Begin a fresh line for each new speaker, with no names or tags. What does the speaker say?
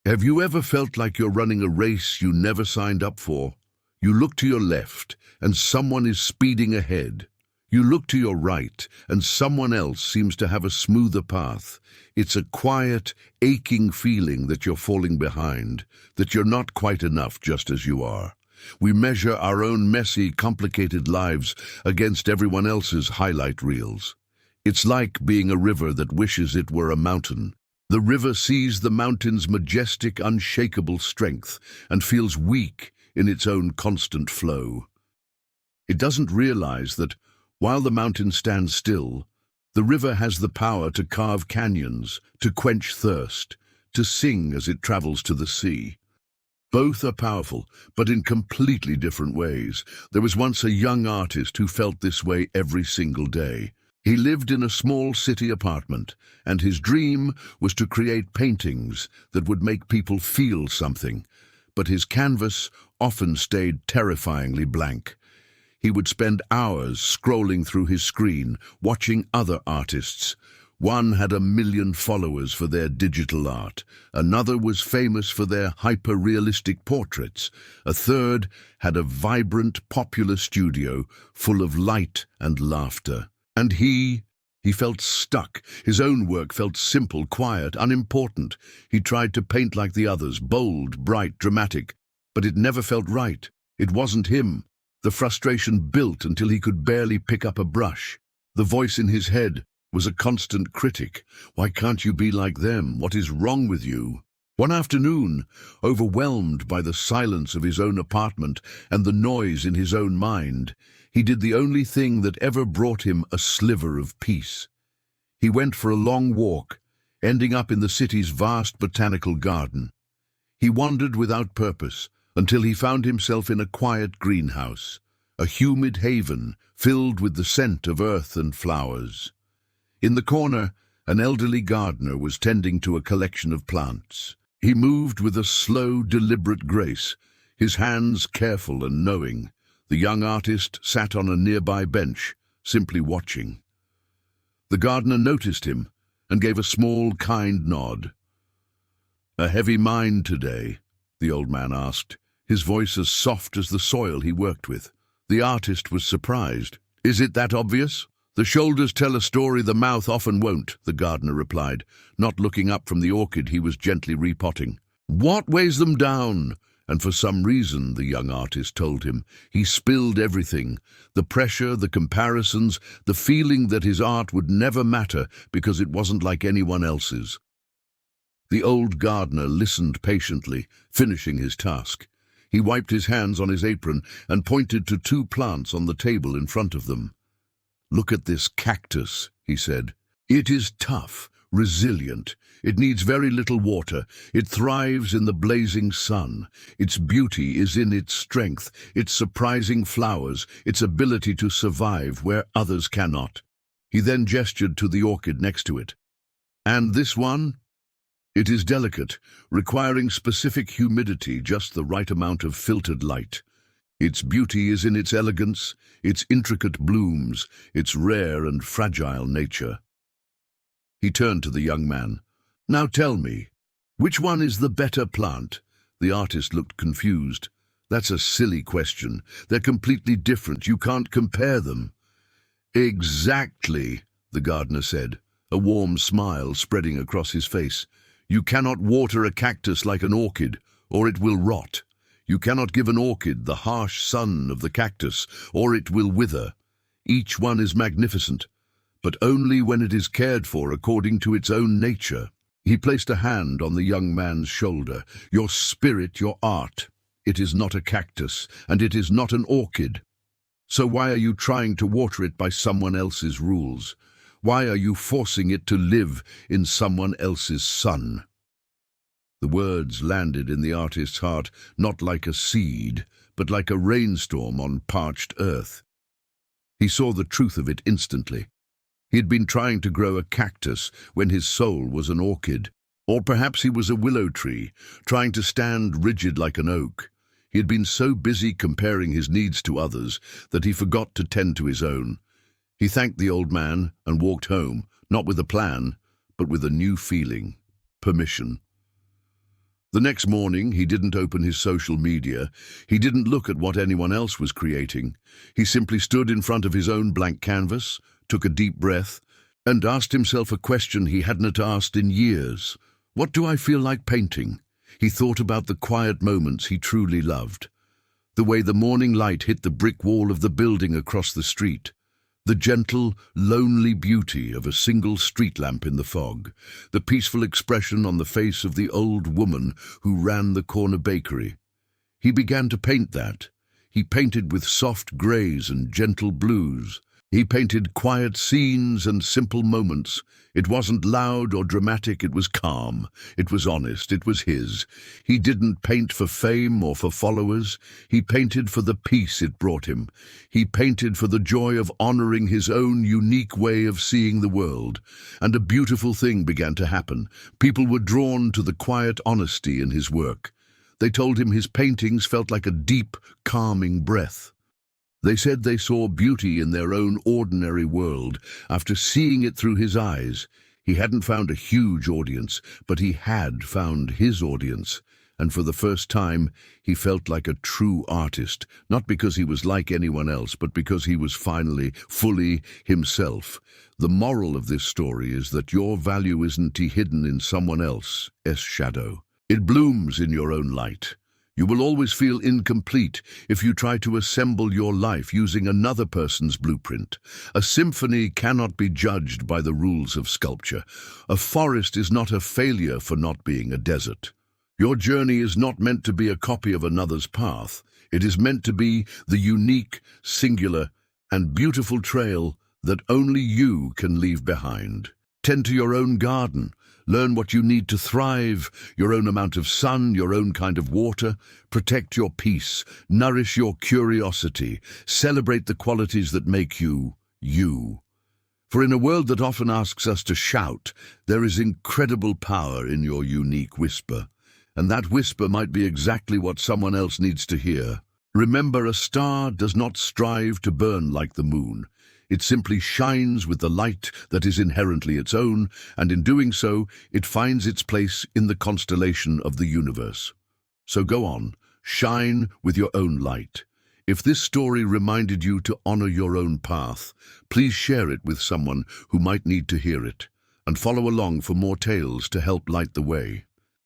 Have you ever felt like you're running a race you never signed up for? You look to your left and someone is speeding ahead. You look to your right and someone else seems to have a smoother path. It's a quiet, aching feeling that you're falling behind, that you're not quite enough just as you are. We measure our own messy, complicated lives against everyone else's highlight reels. It's like being a river that wishes it were a mountain. The river sees the mountain's majestic, unshakable strength and feels weak in its own constant flow. It doesn't realize that, while the mountain stands still, the river has the power to carve canyons, to quench thirst, to sing as it travels to the sea. Both are powerful, but in completely different ways. There was once a young artist who felt this way every single day. He lived in a small city apartment, and his dream was to create paintings that would make people feel something. But his canvas often stayed terrifyingly blank. He would spend hours scrolling through his screen, watching other artists. One had 1 million followers for their digital art. Another was famous for their hyper-realistic portraits. A third had a vibrant, popular studio full of light and laughter. And he felt stuck. His own work felt simple, quiet, unimportant. He tried to paint like the others, bold, bright, dramatic. But it never felt right. It wasn't him. The frustration built until he could barely pick up a brush. The voice in his head was a constant critic. Why can't you be like them? What is wrong with you? One afternoon, overwhelmed by the silence of his own apartment and the noise in his own mind, he did the only thing that ever brought him a sliver of peace. He went for a long walk, ending up in the city's vast botanical garden. He wandered without purpose until he found himself in a quiet greenhouse, a humid haven filled with the scent of earth and flowers. In the corner, an elderly gardener was tending to a collection of plants. He moved with a slow, deliberate grace, his hands careful and knowing. The young artist sat on a nearby bench, simply watching. The gardener noticed him and gave a small, kind nod. "A heavy mind today?" the old man asked, his voice as soft as the soil he worked with. The artist was surprised. "Is it that obvious?" "The shoulders tell a story the mouth often won't," the gardener replied, not looking up from the orchid he was gently repotting. "What weighs them down?" And for some reason, the young artist told him, he spilled everything. The pressure, the comparisons, the feeling that his art would never matter because it wasn't like anyone else's. The old gardener listened patiently, finishing his task. He wiped his hands on his apron and pointed to 2 plants on the table in front of them. "Look at this cactus," he said. "It is tough, resilient. It needs very little water. It thrives in the blazing sun. Its beauty is in its strength, its surprising flowers, its ability to survive where others cannot." He then gestured to the orchid next to it. "And this one? It is delicate, requiring specific humidity, just the right amount of filtered light. Its beauty is in its elegance, its intricate blooms, its rare and fragile nature." He turned to the young man. "Now tell me, which one is the better plant?" The artist looked confused. "That's a silly question. They're completely different. You can't compare them." "Exactly," the gardener said, a warm smile spreading across his face. "You cannot water a cactus like an orchid, or it will rot. You cannot give an orchid the harsh sun of the cactus, or it will wither. Each one is magnificent, but only when it is cared for according to its own nature." He placed a hand on the young man's shoulder. "Your spirit, your art. It is not a cactus, and it is not an orchid. So why are you trying to water it by someone else's rules? Why are you forcing it to live in someone else's sun?" The words landed in the artist's heart, not like a seed, but like a rainstorm on parched earth. He saw the truth of it instantly. He had been trying to grow a cactus when his soul was an orchid. Or perhaps he was a willow tree, trying to stand rigid like an oak. He had been so busy comparing his needs to others that he forgot to tend to his own. He thanked the old man and walked home, not with a plan, but with a new feeling: permission. The next morning, he didn't open his social media. He didn't look at what anyone else was creating. He simply stood in front of his own blank canvas, took a deep breath, and asked himself a question he hadn't asked in years. What do I feel like painting? He thought about the quiet moments he truly loved. The way the morning light hit the brick wall of the building across the street. The gentle, lonely beauty of a single street lamp in the fog. The peaceful expression on the face of the old woman who ran the corner bakery. He began to paint that. He painted with soft greys and gentle blues. He painted quiet scenes and simple moments. It wasn't loud or dramatic, it was calm. It was honest, it was his. He didn't paint for fame or for followers. He painted for the peace it brought him. He painted for the joy of honoring his own unique way of seeing the world. And a beautiful thing began to happen. People were drawn to the quiet honesty in his work. They told him his paintings felt like a deep, calming breath. They said they saw beauty in their own ordinary world after seeing it through his eyes. He hadn't found a huge audience, but he had found his audience. And for the first time, he felt like a true artist, not because he was like anyone else, but because he was finally, fully himself. The moral of this story is that your value isn't hidden in someone else's shadow. It blooms in your own light. You will always feel incomplete if you try to assemble your life using another person's blueprint. A symphony cannot be judged by the rules of sculpture. A forest is not a failure for not being a desert. Your journey is not meant to be a copy of another's path. It is meant to be the unique, singular, and beautiful trail that only you can leave behind. Tend to your own garden. Learn what you need to thrive, your own amount of sun, your own kind of water. Protect your peace, nourish your curiosity, celebrate the qualities that make you, you. For in a world that often asks us to shout, there is incredible power in your unique whisper. And that whisper might be exactly what someone else needs to hear. Remember, a star does not strive to burn like the moon. It simply shines with the light that is inherently its own, and in doing so, it finds its place in the constellation of the universe. So go on, shine with your own light. If this story reminded you to honor your own path, please share it with someone who might need to hear it, and follow along for more tales to help light the way.